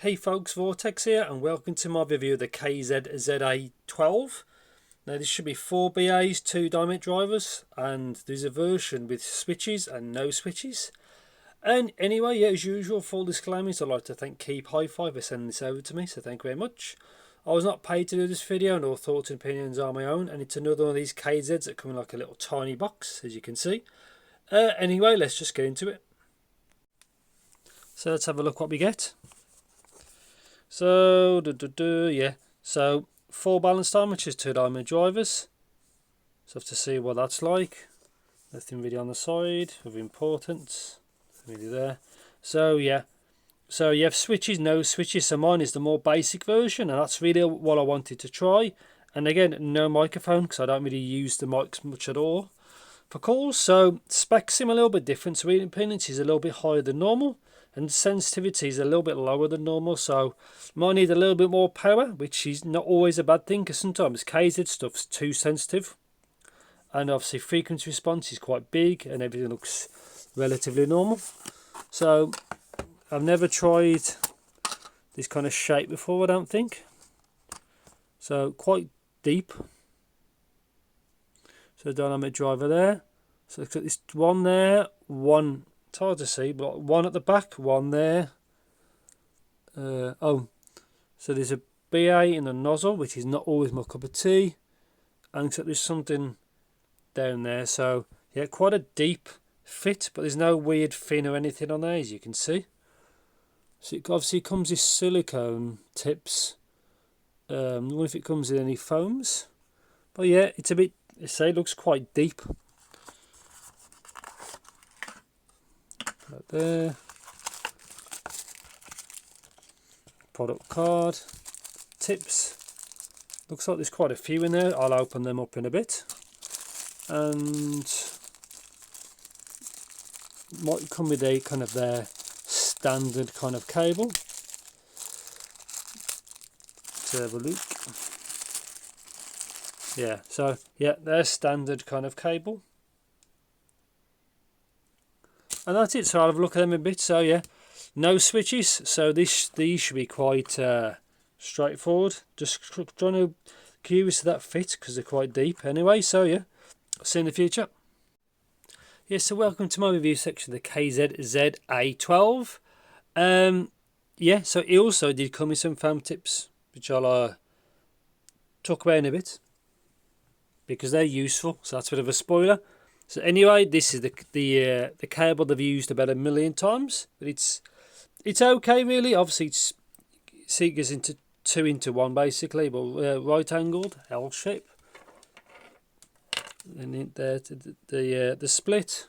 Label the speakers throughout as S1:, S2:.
S1: Hey folks, Vortex here and welcome to my review of the KZ ZA12. Now this should be 4 BAs, 2 diamond drivers, and there's a version with switches and no switches. And anyway, yeah, as usual, full disclaimers, I'd like to thank Keep Hi-Fi for sending this over to me, so thank you very much. I was not paid to do this video and all thoughts and opinions are my own, and it's another one of these KZs that come in like a little tiny box, as you can see. Anyway, let's just get into it. So let's have a look what we get. So, yeah, so 4 balanced armatures, 2 diamond drivers. So have to see what that's like. Nothing really on the side of importance, really there. So yeah, so you have switches, no switches. So mine is the more basic version, and that's really what I wanted to try. And again, no microphone because I don't really use the mics much at all for calls. So specs seem a little bit different. So reading impedance is a little bit higher than normal, and sensitivity is a little bit lower than normal, so might need a little bit more power, which is not always a bad thing because sometimes KZ stuff's too sensitive, and obviously frequency response is quite big and everything looks relatively normal. So I've never tried this kind of shape before, I don't think. So quite deep. So dynamic driver there. So look at this one there, one. It's hard to see, but one at the back, one there. So there's a BA in the nozzle, which is not always my cup of tea. And except there's something down there. So yeah, quite a deep fit, but there's no weird fin or anything on there, as you can see. So it obviously comes with silicone tips. I wonder if it comes with any foams. But yeah, it's a bit, I say, it looks quite deep. Right there. Product card, tips. Looks like there's quite a few in there. I'll open them up in a bit. And might come with a kind of their standard kind of cable. Let's have a look. Yeah, so yeah, their standard kind of cable. And that's it, so I'll have a look at them a bit. So yeah, no switches, so these should be quite straightforward. Just trying to curious to that fit because they're quite deep anyway. So yeah, I'll see you in the future. Yes, so welcome to my review section of the KZ ZA12. Yeah, so it also did come with some foam tips, which I'll talk about in a bit because they're useful. So that's a bit of a spoiler. So anyway, this is the cable they've used about 1 million times, but it's okay really. Obviously, it goes into 2 into 1 basically, but right angled L shape. And in there the split,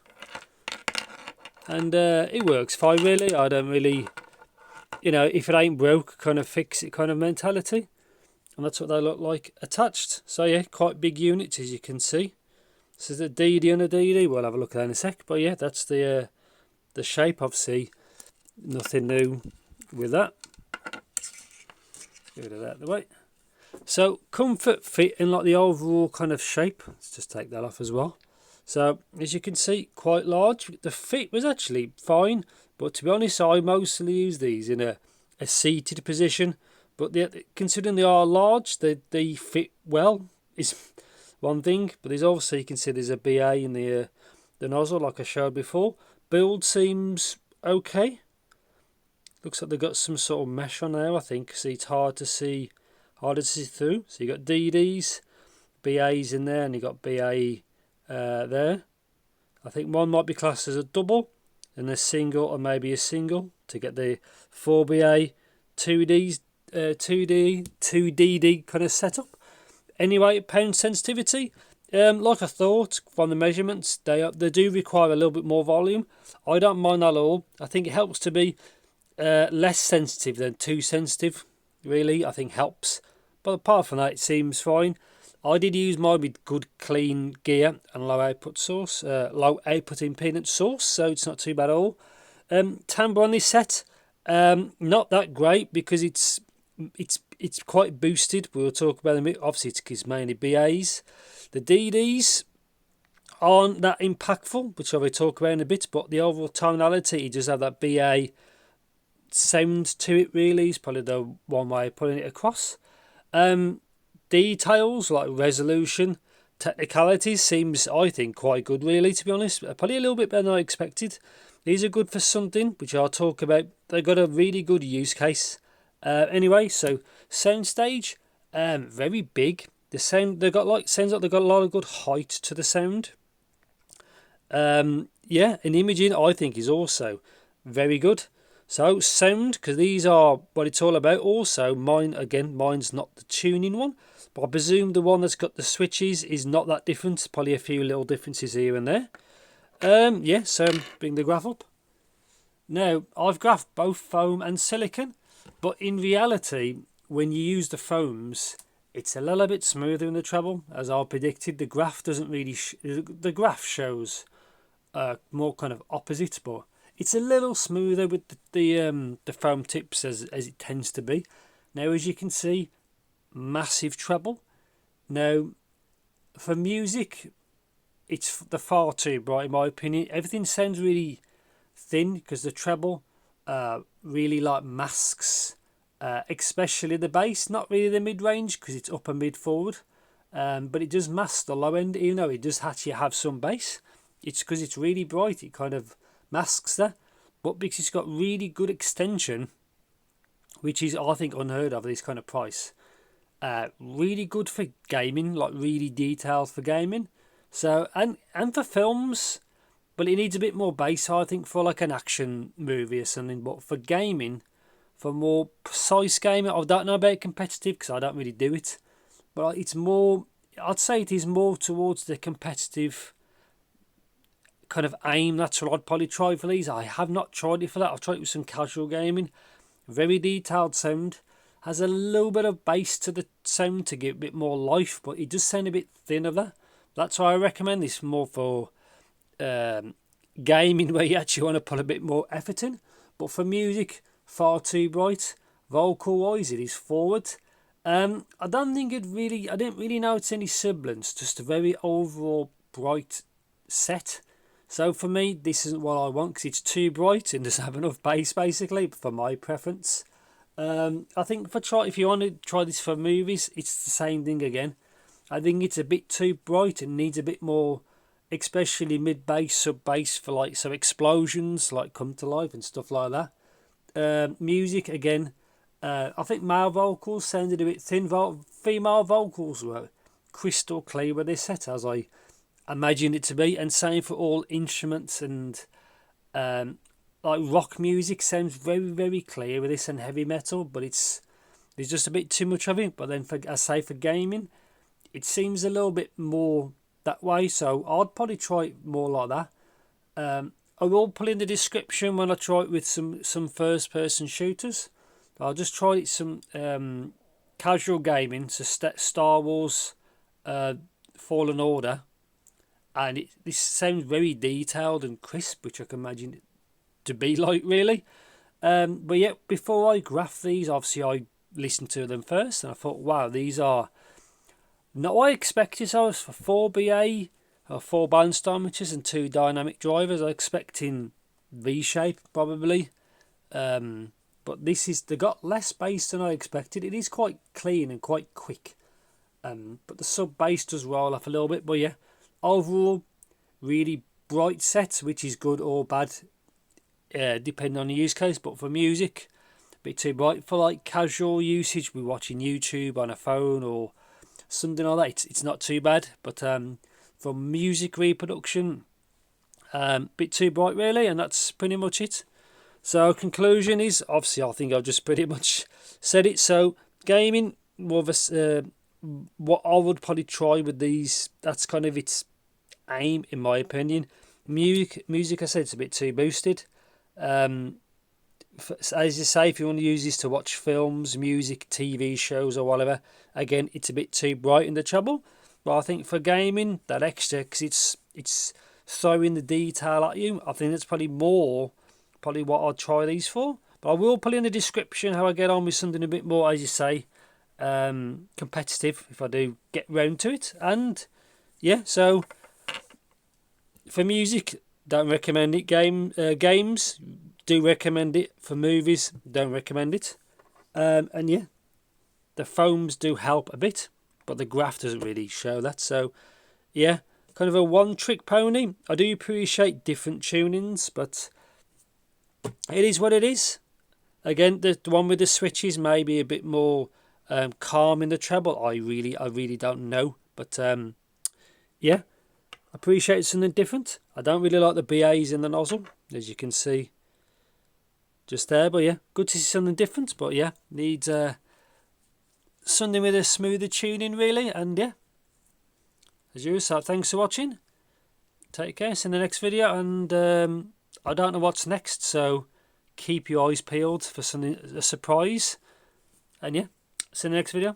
S1: and it works fine really. I don't really, if it ain't broke, kind of fix it kind of mentality, and that's what they look like attached. So yeah, quite big units as you can see. This is a DD and a DD. We'll have a look at that in a sec. But yeah, that's the shape. Obviously, nothing new with that. Get rid of that out of the way. So comfort, fit, and like the overall kind of shape. Let's just take that off as well. So as you can see, quite large. The fit was actually fine, but to be honest, I mostly use these in a seated position. But considering they are large, they fit well. It's one thing, but there's obviously, you can see there's a BA in the nozzle like I showed before. Build seems okay. Looks like they've got some sort of mesh on there, I think. See, it's hard to see through. So you got DDs, BAs in there, and you got BA there. I think one might be classed as a double, and a single, or maybe a single to get the 4BA 2DD kind of setup. Anyway, pound sensitivity, like I thought from the measurements, they do require a little bit more volume. I don't mind that at all. I think it helps to be less sensitive than too sensitive, really. I think helps. But apart from that, it seems fine. I did use mine with good clean gear and low output impedance source, so it's not too bad at all. Timbre on this set, not that great because it's quite boosted. We'll talk about them. Obviously, it's mainly BAs. The DDs aren't that impactful, which I will talk about in a bit, but the overall tonality, it does have that BA sound to it really is probably the one way of putting it across. Details like resolution, technicalities seems, I think, quite good really, to be honest. Probably a little bit better than I expected. These are good for something which I'll talk about. They've got a really good use case. Anyway, so soundstage, very big. The sound they've got, like, sounds like they've got a lot of good height to the sound. Yeah, and imaging I think is also very good. So sound, because these are what it's all about. Also, mine's not the tuning one, but I presume the one that's got the switches is not that different. Probably a few little differences here and there. Yeah, so bring the graph up. Now, I've graphed both foam and silicon, but in reality, when you use the foams, it's a little bit smoother in the treble. As I predicted, the graph doesn't really... the graph shows more kind of opposite, but it's a little smoother with the foam tips as it tends to be. Now, as you can see, massive treble. Now, for music, it's the far too bright in my opinion. Everything sounds really thin because the treble really like masks, especially the bass. Not really the mid range because it's upper mid forward, but it does mask the low end, even though it does actually have some bass. It's because it's really bright, it kind of masks that. But because it's got really good extension, which is, I think, unheard of this kind of price. Really good for gaming, like really detailed for gaming. So, and for films, but it needs a bit more bass, I think, for like an action movie or something. But for gaming, for more precise gaming, I don't know about competitive because I don't really do it. But it's more, I'd say it is more towards the competitive kind of aim. That's what I'd probably try for these. I have not tried it for that. I've tried it with some casual gaming. Very detailed sound. Has a little bit of bass to the sound to give a bit more life, but it does sound a bit thin of that. That's why I recommend this more for gaming where you actually want to put a bit more effort in. But for music, far too bright. Vocal wise, it is forward. I don't think I didn't really notice any sibilance, just a very overall bright set. So for me, this isn't what I want because it's too bright and doesn't have enough bass basically for my preference. I think if you want to try this for movies, it's the same thing again. I think it's a bit too bright and needs a bit more, especially mid bass, sub bass for like some explosions like come to life and stuff like that. Music again, I think male vocals sounded a bit thin. Female vocals were crystal clear with this set as I imagine it to be, and same for all instruments. And like rock music sounds very, very clear with this, and heavy metal, but there's just a bit too much of it. But then for gaming, it seems a little bit more that way, so I'd probably try it more like that. I will put in the description when I try it with some first person shooters. I'll just try it some casual gaming, so Star Wars Fallen Order, and this sounds very detailed and crisp, which I can imagine it to be like really. But yeah, before I graph these, obviously I listened to them first and I thought, wow, these are not what I expected. So I was for 4 BA or 4 balanced armatures and 2 dynamic drivers. I was expecting V-shape probably, but they got less bass than I expected. It is quite clean and quite quick, but the sub bass does roll off a little bit. But yeah, overall really bright set, which is good or bad depending on the use case. But for music, a bit too bright. For like casual usage, we're watching YouTube on a phone or something like that, it's not too bad. But for music reproduction, bit too bright really, and that's pretty much it. So conclusion is, obviously I think I've just pretty much said it. So gaming, more of a what I would probably try with these, that's kind of its aim in my opinion. Music I said it's a bit too boosted. As you say, if you want to use this to watch films, music, TV shows or whatever, again it's a bit too bright in the treble. But I think for gaming, that extra, because it's throwing the detail at you, I think that's probably what I'd try these for. But I will put in the description how I get on with something a bit more, as you say, competitive if I do get round to it. And yeah, so for music, don't recommend it. Games, do recommend it for movies, don't recommend it. And yeah, the foams do help a bit, but the graph doesn't really show that. So yeah, kind of a one-trick pony. I do appreciate different tunings, but it is what it is. Again, the one with the switches may be a bit more calm in the treble. I really don't know, but yeah, appreciate something different. I don't really like the BAs in the nozzle, as you can see just there, but yeah, good to see something different. But yeah, needs something with a smoother tuning really. And yeah, as usual, so thanks for watching. Take care, see you in the next video. And I don't know what's next, so keep your eyes peeled for something, a surprise. And yeah, see you in the next video.